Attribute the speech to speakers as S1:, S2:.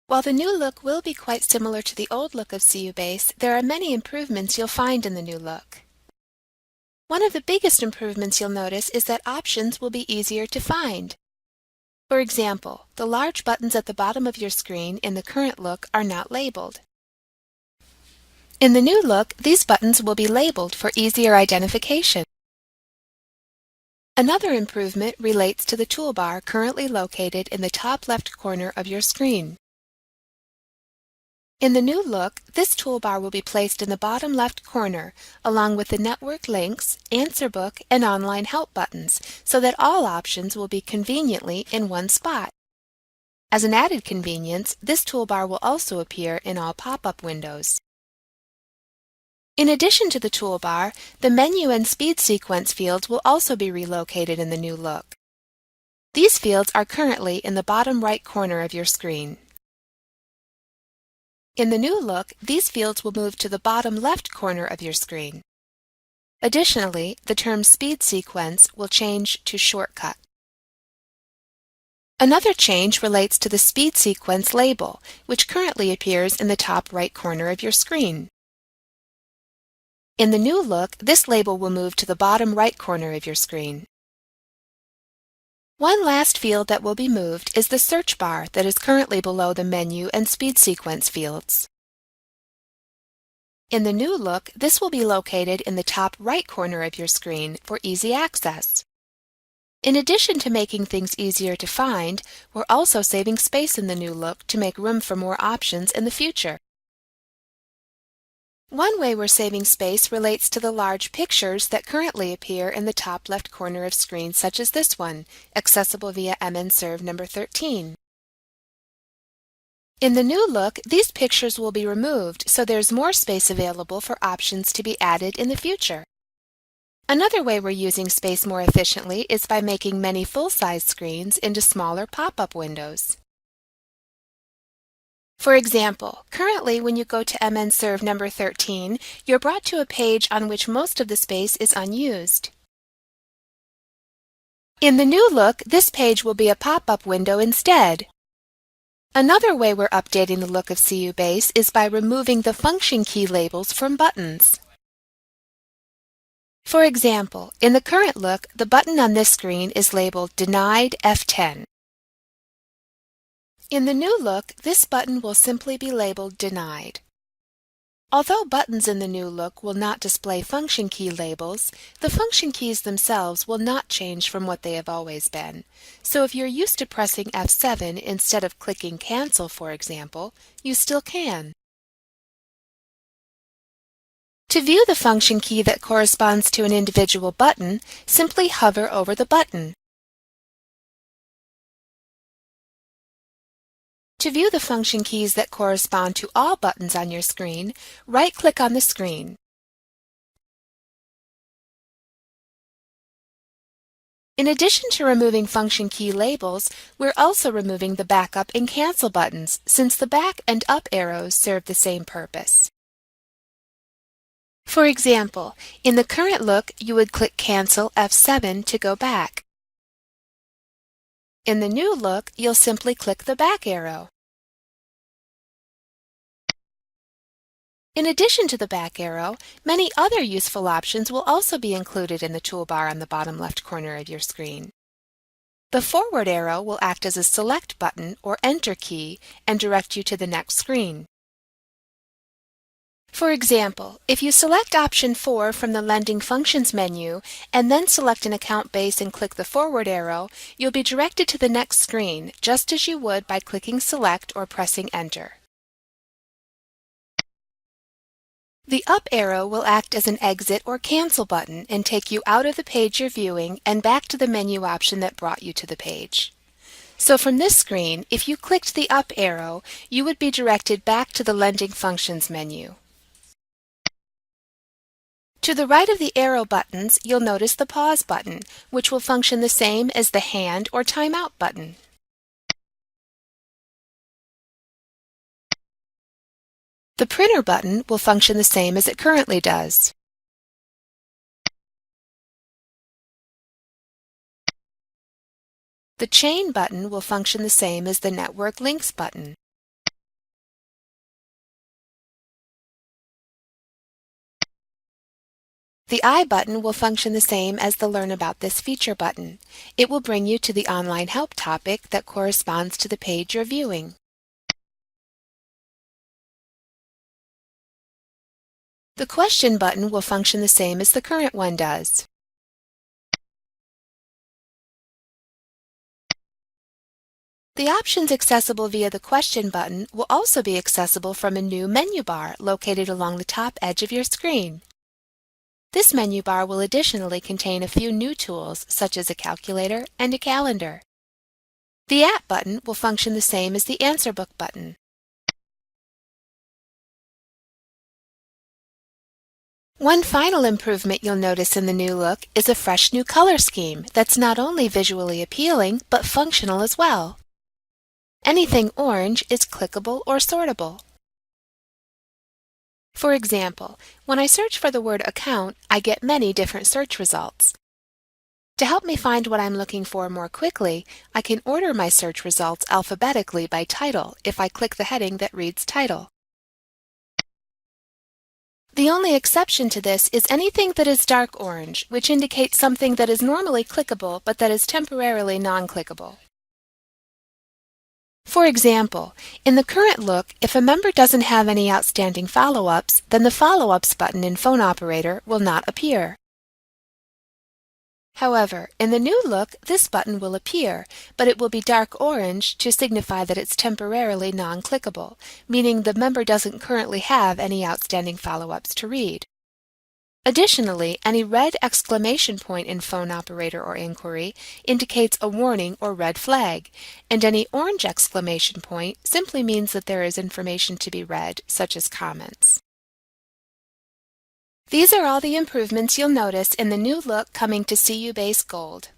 S1: While the new look will be quite similar to the old look of CU Base, there are many improvements you'll find in the new look. One of the biggest improvements you'll notice is that options will be easier to find. For example, the large buttons at the bottom of your screen in the current look are not labeled. In the new look, these buttons will be labeled for easier identification. Another improvement relates to the toolbar currently located in the top left corner of your screen. In the new look, this toolbar will be placed in the bottom left corner, along with the Network Links, Answer Book, and Online Help buttons, so that all options will be conveniently in one spot. As an added convenience, this toolbar will also appear in all pop-up windows. In addition to the toolbar, the menu and speed sequence fields will also be relocated in the new look. These fields are currently in the bottom right corner of your screen. In the new look, these fields will move to the bottom left corner of your screen. Additionally, the term speed sequence will change to shortcut. Another change relates to the speed sequence label, which currently appears in the top right corner of your screen. In the new look, this label will move to the bottom right corner of your screen. One last field that will be moved is the search bar that is currently below the menu and speed sequence fields. In the new look, this will be located in the top right corner of your screen for easy access. In addition to making things easier to find, we're also saving space in the new look to make room for more options in the future. One way we're saving space relates to the large pictures that currently appear in the top left corner of screens such as this one, accessible via MNServe number 13. In the new look, these pictures will be removed, so there's more space available for options to be added in the future. Another way we're using space more efficiently is by making many full-size screens into smaller pop-up windows. For example, currently when you go to MNServe number 13, you're brought to a page on which most of the space is unused. In the new look, this page will be a pop-up window instead. Another way we're updating the look of CU Base is by removing the function key labels from buttons. For example, in the current look, the button on this screen is labeled Denied F10. In the new look, this button will simply be labeled Denied. Although buttons in the new look will not display function key labels, the function keys themselves will not change from what they have always been. So if you're used to pressing F7 instead of clicking Cancel, for example, you still can. To view the function key that corresponds to an individual button, simply hover over the button. To view the function keys that correspond to all buttons on your screen, right-click on the screen. In addition to removing function key labels, we're also removing the backup and cancel buttons, since the back and up arrows serve the same purpose. For example, in the current look, you would click Cancel F7 to go back. In the new look, you'll simply click the back arrow. In addition to the back arrow, many other useful options will also be included in the toolbar on the bottom left corner of your screen. The forward arrow will act as a select button or enter key and direct you to the next screen. For example, if you select option 4 from the Lending Functions menu and then select an account base and click the forward arrow, you'll be directed to the next screen, just as you would by clicking Select or pressing Enter. The up arrow will act as an exit or cancel button and take you out of the page you're viewing and back to the menu option that brought you to the page. So from this screen, if you clicked the up arrow, you would be directed back to the Lending Functions menu. To the right of the arrow buttons, you'll notice the pause button, which will function the same as the hand or timeout button. The printer button will function the same as it currently does. The chain button will function the same as the Network Links button. The I button will function the same as the Learn About This feature button. It will bring you to the online help topic that corresponds to the page you're viewing. The Question button will function the same as the current one does. The options accessible via the Question button will also be accessible from a new menu bar located along the top edge of your screen. This menu bar will additionally contain a few new tools such as a calculator and a calendar. The App button will function the same as the Answer Book button. One final improvement you'll notice in the new look is a fresh new color scheme that's not only visually appealing but functional as well. Anything orange is clickable or sortable. For example, when I search for the word account, I get many different search results. To help me find what I'm looking for more quickly, I can order my search results alphabetically by title if I click the heading that reads Title. The only exception to this is anything that is dark orange, which indicates something that is normally clickable but that is temporarily non-clickable. For example, in the current look, if a member doesn't have any outstanding follow-ups, then the Follow-ups button in Phone Operator will not appear. However, in the new look, this button will appear, but it will be dark orange to signify that it's temporarily non-clickable, meaning the member doesn't currently have any outstanding follow-ups to read. Additionally, any red exclamation point in Phone Operator or Inquiry indicates a warning or red flag, and any orange exclamation point simply means that there is information to be read, such as comments. These are all the improvements you'll notice in the new look coming to CU Base Gold.